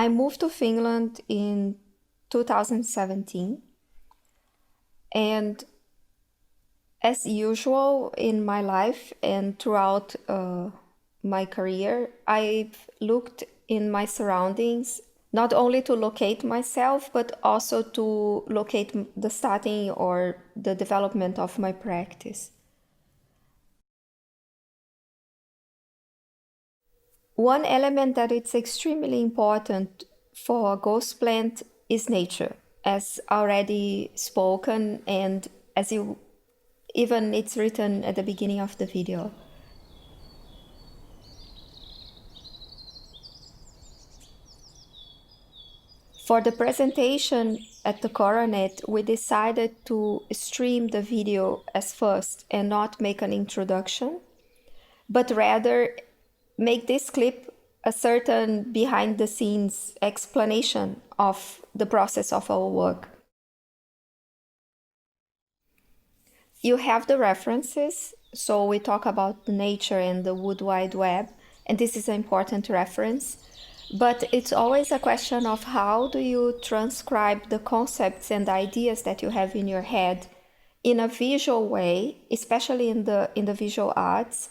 I moved to Finland in 2017, and as usual in my life and throughout my career, I've looked in my surroundings not only to locate myself, but also to locate the starting or the development of my practice. One element that it's extremely important for a ghost plant is nature, as already spoken, and as you even it's written at the beginning of the video. For the presentation at the Coronet, we decided to stream the video as first and not make an introduction, but rather make this clip a certain behind the scenes explanation of the process of our work. You have the references, so we talk about the nature and the Wood Wide Web, and this is an important reference. But it's always a question of how do you transcribe the concepts and ideas that you have in your head in a visual way, especially in the visual arts,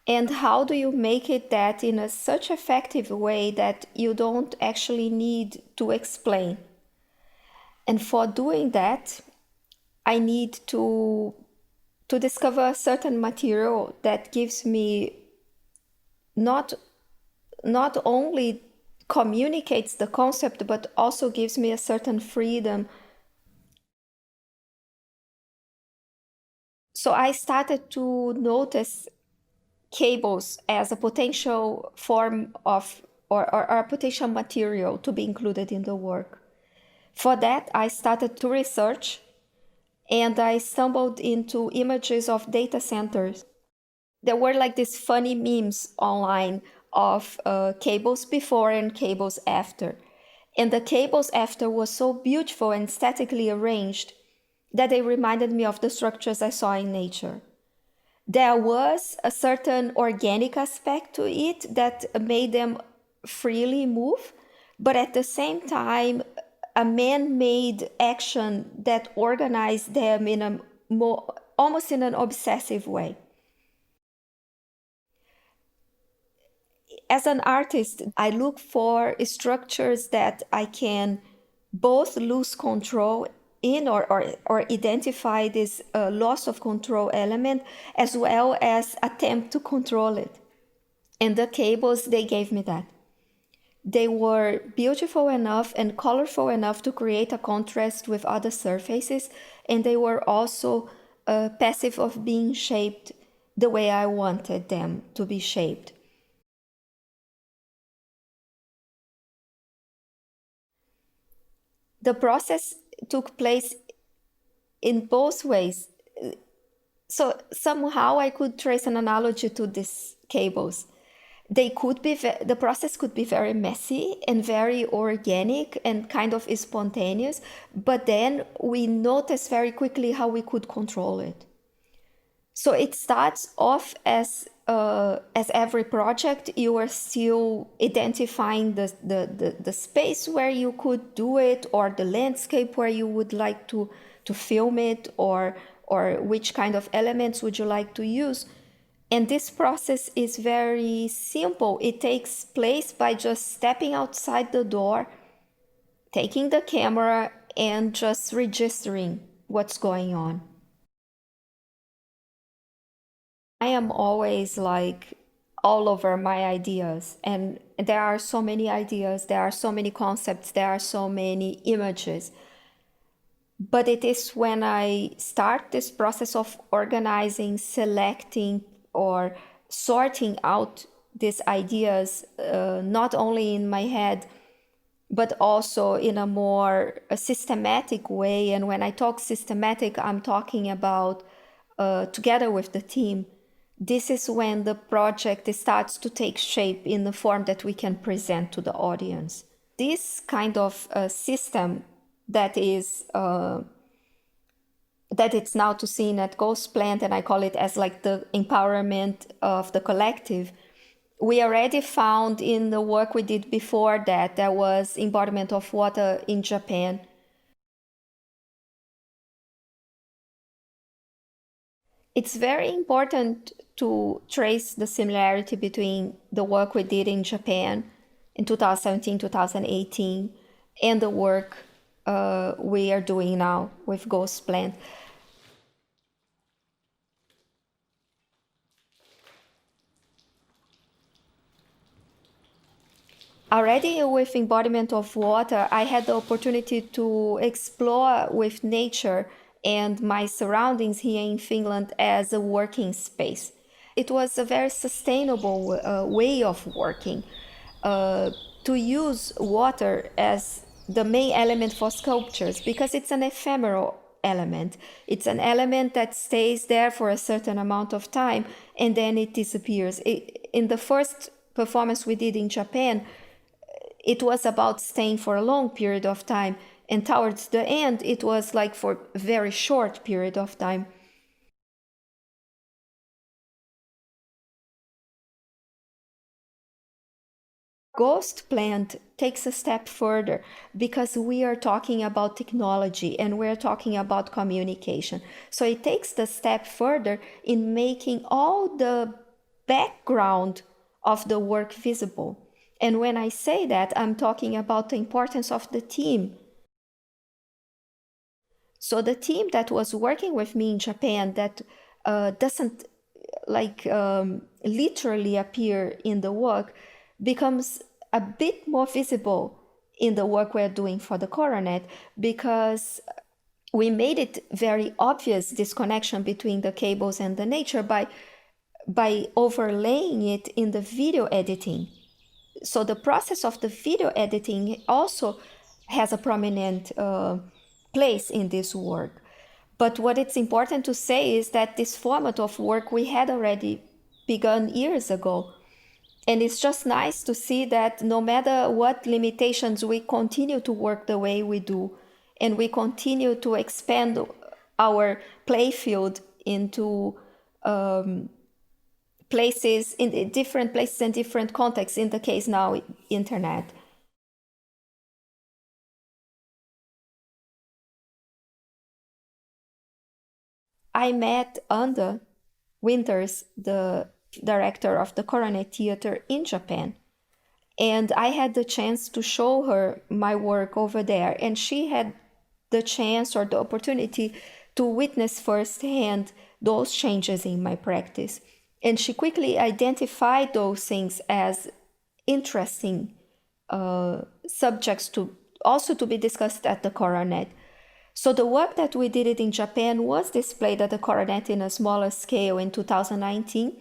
and how do you make it that in a such effective way that you don't actually need to explain. And for doing that, I need to discover a certain material that gives me not only communicates the concept, but also gives me a certain freedom. So I started to notice cables as a potential form of, or a potential material to be included in the work. For that, I started to research, and I stumbled into images of data centers. There were like these funny memes online of cables before and cables after. And the cables after was so beautiful and aesthetically arranged that they reminded me of the structures I saw in nature. There was a certain organic aspect to it that made them freely move, but at the same time, a man-made action that organized them in a more, almost in an obsessive way. As an artist, I look for structures that I can both lose control in or identify this loss of control element, as well as attempt to control it. And the cables, they gave me that. They were beautiful enough and colorful enough to create a contrast with other surfaces, and they were also passive of being shaped the way I wanted them to be shaped. The process took place in both ways. So somehow I could trace an analogy to these cables. The process could be very messy and very organic and kind of spontaneous, but then we noticed very quickly how we could control it. So it starts off as every project, you are still identifying the space where you could do it, or the landscape where you would like to film it, or which kind of elements would you like to use. And this process is very simple. It takes place by just stepping outside the door, taking the camera, and just registering what's going on. I am always like all over my ideas, and there are so many ideas, there are so many concepts, there are so many images. But it is when I start this process of organizing, selecting, or sorting out these ideas, not only in my head, but also in a more systematic way. And when I talk systematic, I'm talking about together with the team. This is when the project starts to take shape in the form that we can present to the audience. This kind of system that is that it's now to seen at Ghost Plant, and I call it as like the empowerment of the collective, we already found in the work we did before that there was embodiment of water in Japan. It's very important to trace the similarity between the work we did in Japan in 2017, 2018, and the work we are doing now with Ghost Plant. Already with embodiment of water, I had the opportunity to explore with nature and my surroundings here in Finland as a working space. It was a very sustainable way of working, to use water as the main element for sculptures because it's an ephemeral element. It's an element that stays there for a certain amount of time and then it disappears. In the first performance we did in Japan, it was about staying for a long period of time, and towards the end it was like for a very short period of time. Ghost Plant takes a step further because we are talking about technology and we're talking about communication. So it takes the step further in making all the background of the work visible. And when I say that, I'm talking about the importance of the team. So the team that was working with me in Japan that doesn't literally appear in the work becomes a bit more visible in the work we're doing for the Coronet because we made it very obvious this connection between the cables and the nature by overlaying it in the video editing. So the process of the video editing also has a prominent place in this work. But what it's important to say is that this format of work we had already begun years ago. And it's just nice to see that no matter what limitations, we continue to work the way we do. And we continue to expand our playfield into places, in different places and different contexts, in the case now, internet. I met Anda Winters, the director of the Coronet Theater in Japan. And I had the chance to show her my work over there. And she had the chance or the opportunity to witness firsthand those changes in my practice. And she quickly identified those things as interesting subjects to also to be discussed at the Coronet. So the work that we did it in Japan was displayed at the Coronet in a smaller scale in 2019.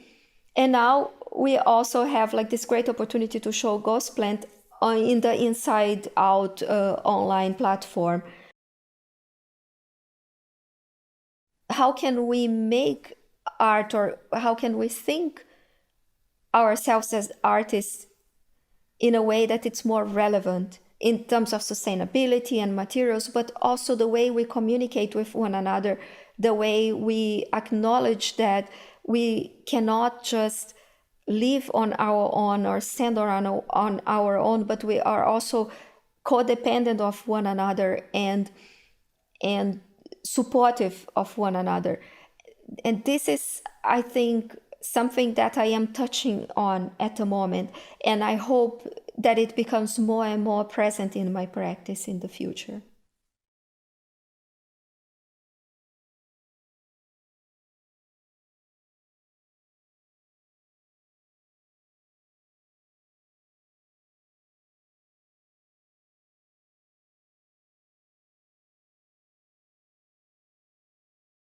And now we also have like this great opportunity to show Ghost Plant in the Inside Out online platform. How can we make art, or how can we think ourselves as artists in a way that it's more relevant in terms of sustainability and materials, but also the way we communicate with one another, the way we acknowledge that we cannot just live on our own or stand on our own, but we are also codependent of one another and supportive of one another. And this is, I think, something that I am touching on at the moment, and I hope that it becomes more and more present in my practice in the future.